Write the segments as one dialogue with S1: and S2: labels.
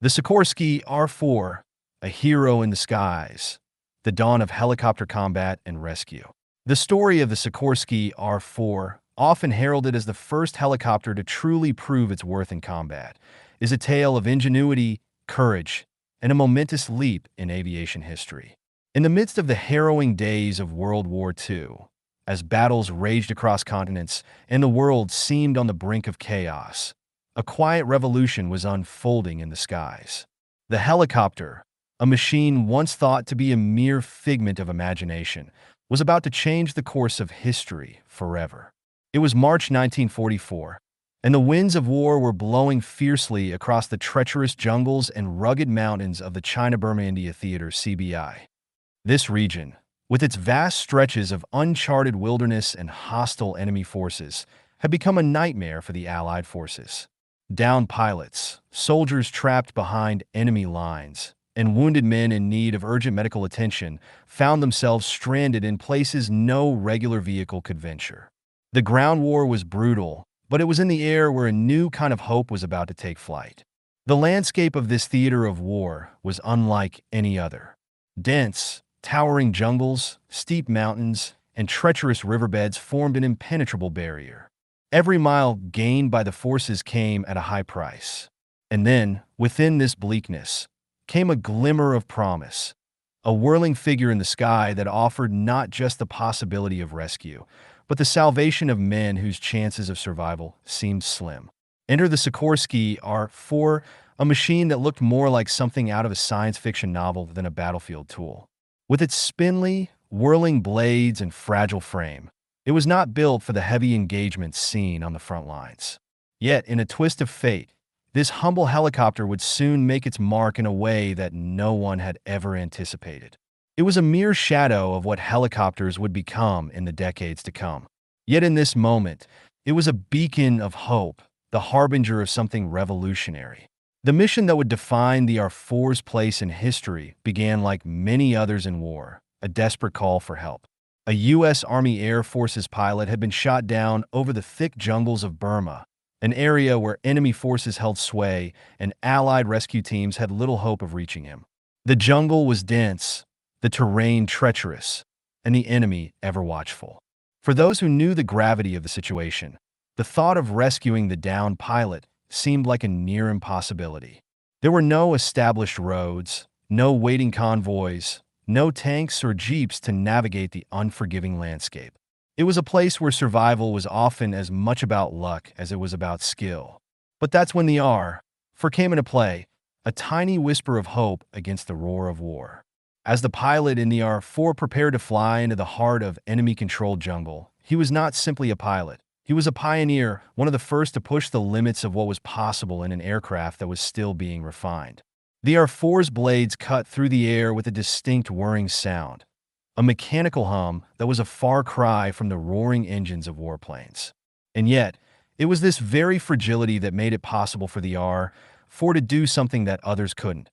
S1: The Sikorsky R-4, a hero in the skies, the dawn of helicopter combat and rescue. The story of the Sikorsky R-4, often heralded as the first helicopter to truly prove its worth in combat, is a tale of ingenuity, courage, and a momentous leap in aviation history. In the midst of the harrowing days of World War II, as battles raged across continents and the world seemed on the brink of chaos, a quiet revolution was unfolding in the skies. The helicopter, a machine once thought to be a mere figment of imagination, was about to change the course of history forever. It was March 1944, and the winds of war were blowing fiercely across the treacherous jungles and rugged mountains of the China-Burma-India Theater (CBI). This region, with its vast stretches of uncharted wilderness and hostile enemy forces, had become a nightmare for the Allied forces. Downed pilots, soldiers trapped behind enemy lines, and wounded men in need of urgent medical attention found themselves stranded in places no regular vehicle could venture. The ground war was brutal, but it was in the air where a new kind of hope was about to take flight. The landscape of this theater of war was unlike any other. Dense, towering jungles, steep mountains, and treacherous riverbeds formed an impenetrable barrier. Every mile gained by the forces came at a high price. And then, within this bleakness, came a glimmer of promise, a whirling figure in the sky that offered not just the possibility of rescue, but the salvation of men whose chances of survival seemed slim. Enter the Sikorsky R-4, a machine that looked more like something out of a science fiction novel than a battlefield tool. With its spindly, whirling blades and fragile frame, it was not built for the heavy engagements seen on the front lines. Yet, in a twist of fate, this humble helicopter would soon make its mark in a way that no one had ever anticipated. It was a mere shadow of what helicopters would become in the decades to come. Yet in this moment, it was a beacon of hope, the harbinger of something revolutionary. The mission that would define the R-4's place in history began like many others in war, a desperate call for help. A U.S. Army Air Forces pilot had been shot down over the thick jungles of Burma, an area where enemy forces held sway and Allied rescue teams had little hope of reaching him. The jungle was dense, the terrain treacherous, and the enemy ever watchful. For those who knew the gravity of the situation, the thought of rescuing the downed pilot seemed like a near impossibility. There were no established roads, no waiting convoys, no tanks or jeeps to navigate the unforgiving landscape. It was a place where survival was often as much about luck as it was about skill. But that's when the R-4 came into play, a tiny whisper of hope against the roar of war. As the pilot in the R-4 prepared to fly into the heart of enemy-controlled jungle, he was not simply a pilot. He was a pioneer, one of the first to push the limits of what was possible in an aircraft that was still being refined. The R-4's blades cut through the air with a distinct whirring sound, a mechanical hum that was a far cry from the roaring engines of warplanes. And yet, it was this very fragility that made it possible for the R-4 to do something that others couldn't: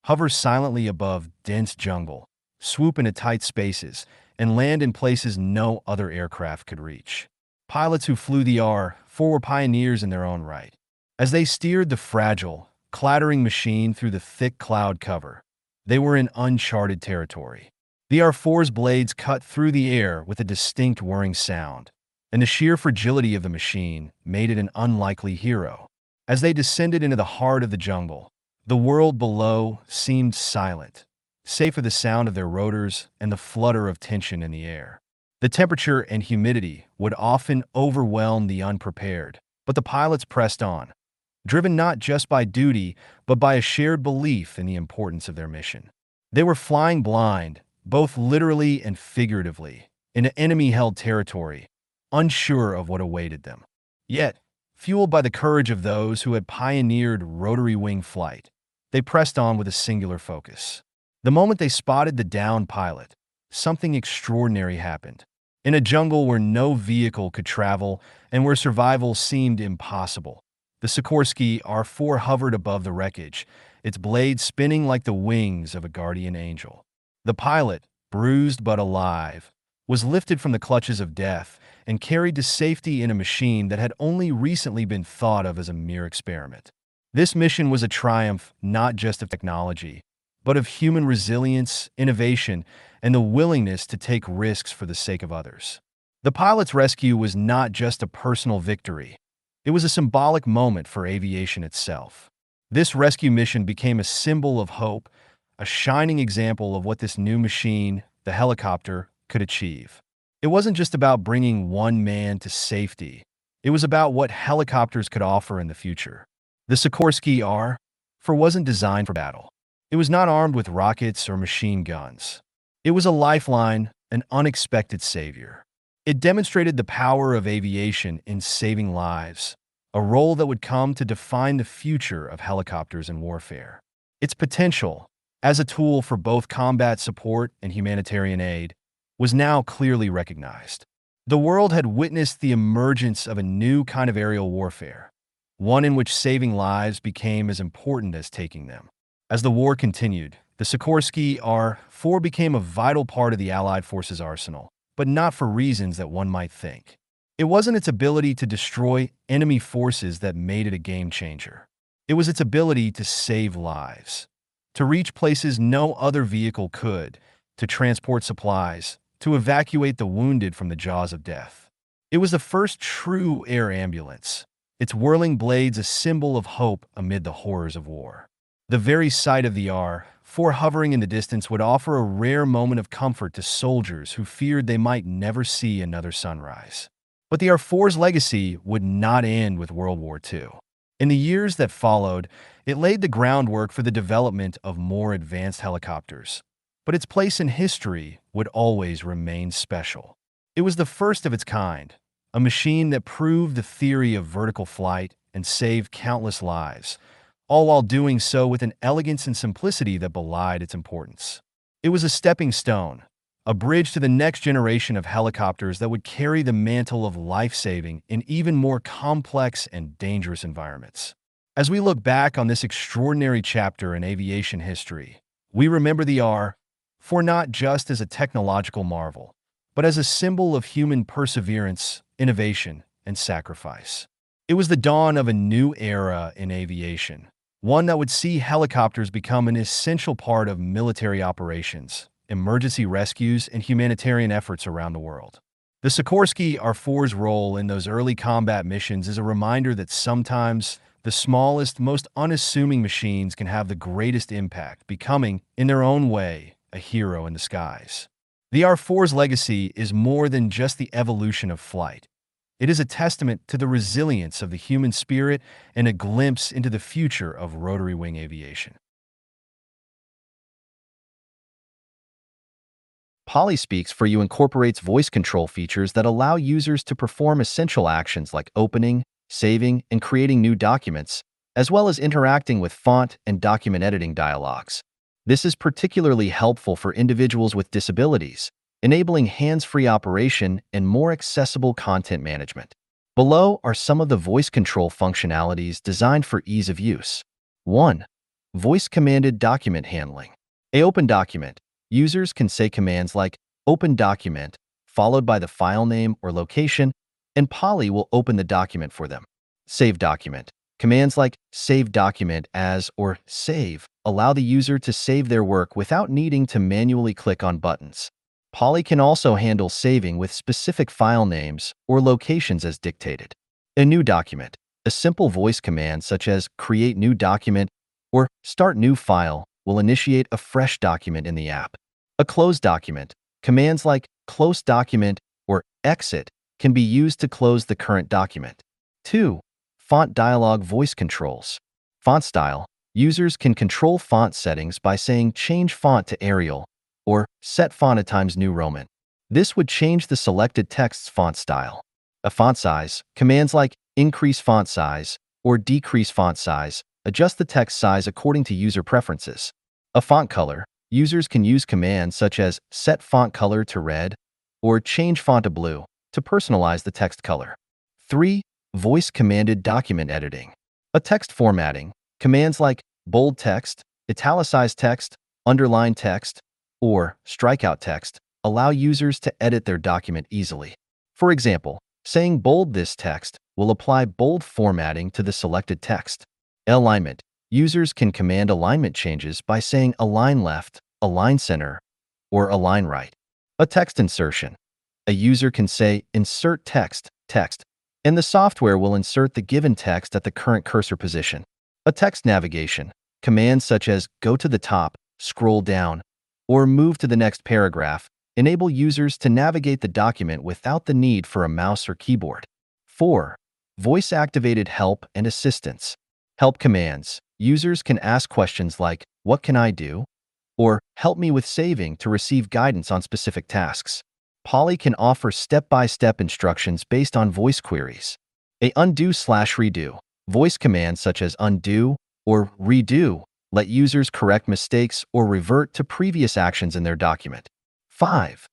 S1: hover silently above dense jungle, swoop into tight spaces, and land in places no other aircraft could reach. Pilots who flew the R-4 were pioneers in their own right. As they steered the fragile, clattering machine through the thick cloud cover, they were in uncharted territory. The R-4's blades cut through the air with a distinct whirring sound, and the sheer fragility of the machine made it an unlikely hero. As they descended into the heart of the jungle, the world below seemed silent, save for the sound of their rotors and the flutter of tension in the air. The temperature and humidity would often overwhelm the unprepared, but the pilots pressed on, driven not just by duty, but by a shared belief in the importance of their mission. They were flying blind, both literally and figuratively, into enemy-held territory, unsure of what awaited them. Yet, fueled by the courage of those who had pioneered rotary wing flight, they pressed on with a singular focus. The moment they spotted the downed pilot, something extraordinary happened. In a jungle where no vehicle could travel and where survival seemed impossible, the Sikorsky R-4 hovered above the wreckage, its blades spinning like the wings of a guardian angel. The pilot, bruised but alive, was lifted from the clutches of death and carried to safety in a machine that had only recently been thought of as a mere experiment. This mission was a triumph not just of technology, but of human resilience, innovation, and the willingness to take risks for the sake of others. The pilot's rescue was not just a personal victory, it was a symbolic moment for aviation itself. This rescue mission became a symbol of hope, a shining example of what this new machine, the helicopter, could achieve. It wasn't just about bringing one man to safety. It was about what helicopters could offer in the future. The Sikorsky R-4 wasn't designed for battle. It was not armed with rockets or machine guns. It was a lifeline, an unexpected savior. It demonstrated the power of aviation in saving lives, a role that would come to define the future of helicopters in warfare. Its potential, as a tool for both combat support and humanitarian aid, was now clearly recognized. The world had witnessed the emergence of a new kind of aerial warfare, one in which saving lives became as important as taking them. As the war continued, the Sikorsky R-4 became a vital part of the Allied forces' arsenal, but not for reasons that one might think. It wasn't its ability to destroy enemy forces that made it a game changer. It was its ability to save lives, to reach places no other vehicle could, to transport supplies, to evacuate the wounded from the jaws of death. It was the first true air ambulance, its whirling blades a symbol of hope amid the horrors of war. The very sight of the R-4 hovering in the distance would offer a rare moment of comfort to soldiers who feared they might never see another sunrise. But the R-4's legacy would not end with World War II. In the years that followed, it laid the groundwork for the development of more advanced helicopters. But its place in history would always remain special. It was the first of its kind, a machine that proved the theory of vertical flight and saved countless lives, all while doing so with an elegance and simplicity that belied its importance. It was a stepping stone, a bridge to the next generation of helicopters that would carry the mantle of life-saving in even more complex and dangerous environments. As we look back on this extraordinary chapter in aviation history, we remember the R-4 not just as a technological marvel, but as a symbol of human perseverance, innovation, and sacrifice. It was the dawn of a new era in aviation, one that would see helicopters become an essential part of military operations, emergency rescues, and humanitarian efforts around the world. The Sikorsky R-4's role in those early combat missions is a reminder that sometimes the smallest, most unassuming machines can have the greatest impact, becoming, in their own way, a hero in the skies. The R-4's legacy is more than just the evolution of flight. It is a testament to the resilience of the human spirit and a glimpse into the future of rotary wing aviation. Polyspeaks for You incorporates voice control features that allow users to perform essential actions like opening, saving, and creating new documents, as well as interacting with font and document editing dialogues. This is particularly helpful for individuals with disabilities, enabling hands-free operation and more accessible content management. Below are some of the voice control functionalities designed for ease of use. 1. Voice-commanded document handling. Open document. Users can say commands like open document, followed by the file name or location, and Poly will open the document for them. Save document. Commands like save document as or save allow the user to save their work without needing to manually click on buttons. Poly can also handle saving with specific file names or locations as dictated. A new document. A simple voice command such as create new document or start new file will initiate a fresh document in the app. A closed document. Commands like close document or exit can be used to close the current document. 2. Font dialog voice controls. Font style. Users can control font settings by saying change font to Arial or set font at Times New Roman. This would change the selected text's font style. A font size. Commands like increase font size or decrease font size adjust the text size according to user preferences. A font color. Users can use commands such as set font color to red or change font to blue to personalize the text color. 3. Voice-commanded document editing. A text formatting. Commands like bold text, italicized text, underline text, or strikeout text allow users to edit their document easily. For example, saying bold this text will apply bold formatting to the selected text. Alignment. Users can command alignment changes by saying align left, align center, or align right. A text insertion. A user can say insert text, and the software will insert the given text at the current cursor position. A text navigation. Commands such as go to the top, scroll down, or move to the next paragraph enable users to navigate the document without the need for a mouse or keyboard. 4. Voice-activated help and assistance. Help commands. Users can ask questions like, "What can I do?" or "Help me with saving" to receive guidance on specific tasks. Poly can offer step-by-step instructions based on voice queries. A undo/redo. Voice commands such as undo or redo let users correct mistakes or revert to previous actions in their document. 5.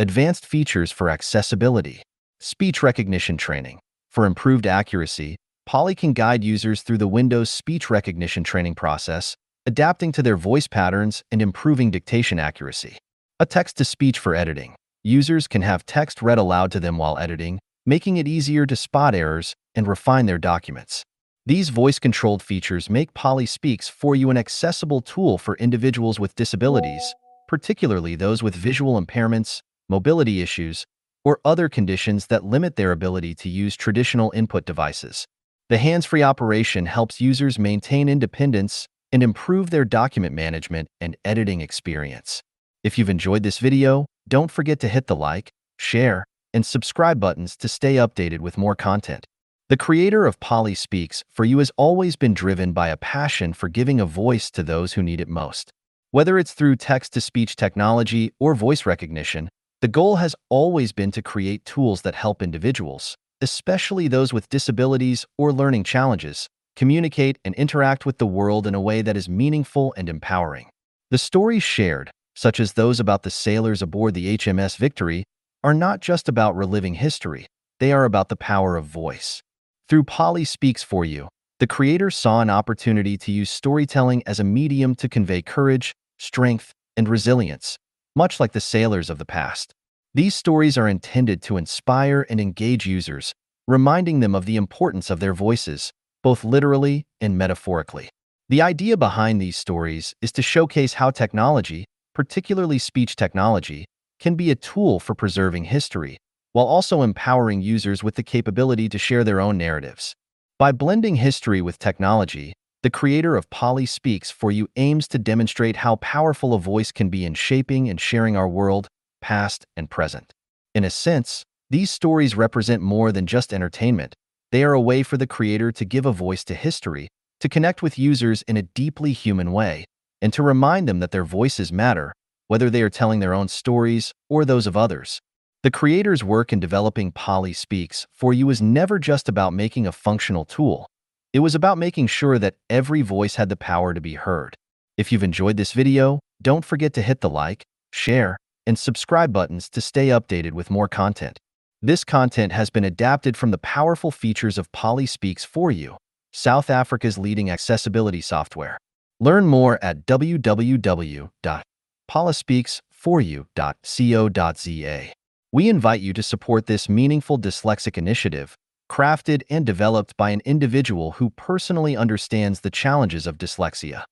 S1: Advanced features for accessibility. Speech recognition training. For improved accuracy, Poly can guide users through the Windows speech recognition training process, adapting to their voice patterns and improving dictation accuracy. A text-to-speech for editing. Users can have text read aloud to them while editing, making it easier to spot errors and refine their documents. These voice-controlled features make Poly Speaks for You an accessible tool for individuals with disabilities, particularly those with visual impairments, mobility issues, or other conditions that limit their ability to use traditional input devices. The hands-free operation helps users maintain independence and improve their document management and editing experience. If you've enjoyed this video, don't forget to hit the like, share, and subscribe buttons to stay updated with more content. The creator of Poly Speaks for You has always been driven by a passion for giving a voice to those who need it most. Whether it's through text-to-speech technology or voice recognition, the goal has always been to create tools that help individuals, especially those with disabilities or learning challenges, communicate and interact with the world in a way that is meaningful and empowering. The stories shared, such as those about the sailors aboard the HMS Victory, are not just about reliving history, they are about the power of voice. Through Poly Speaks for You, the creator saw an opportunity to use storytelling as a medium to convey courage, strength, and resilience, much like the sailors of the past. These stories are intended to inspire and engage users, reminding them of the importance of their voices, both literally and metaphorically. The idea behind these stories is to showcase how technology, particularly speech technology, can be a tool for preserving history, while also empowering users with the capability to share their own narratives. By blending history with technology, the creator of Poly Speaks for You aims to demonstrate how powerful a voice can be in shaping and sharing our world, past and present. In a sense, these stories represent more than just entertainment. They are a way for the creator to give a voice to history, to connect with users in a deeply human way, and to remind them that their voices matter, whether they are telling their own stories or those of others. The creator's work in developing Poly Speaks for You is never just about making a functional tool. It was about making sure that every voice had the power to be heard. If you've enjoyed this video, don't forget to hit the like, share, and subscribe buttons to stay updated with more content. This content has been adapted from the powerful features of Poly Speaks for You, South Africa's leading accessibility software. Learn more at www.polyspeaksforyou.co.za. We invite you to support this meaningful dyslexic initiative, crafted and developed by an individual who personally understands the challenges of dyslexia.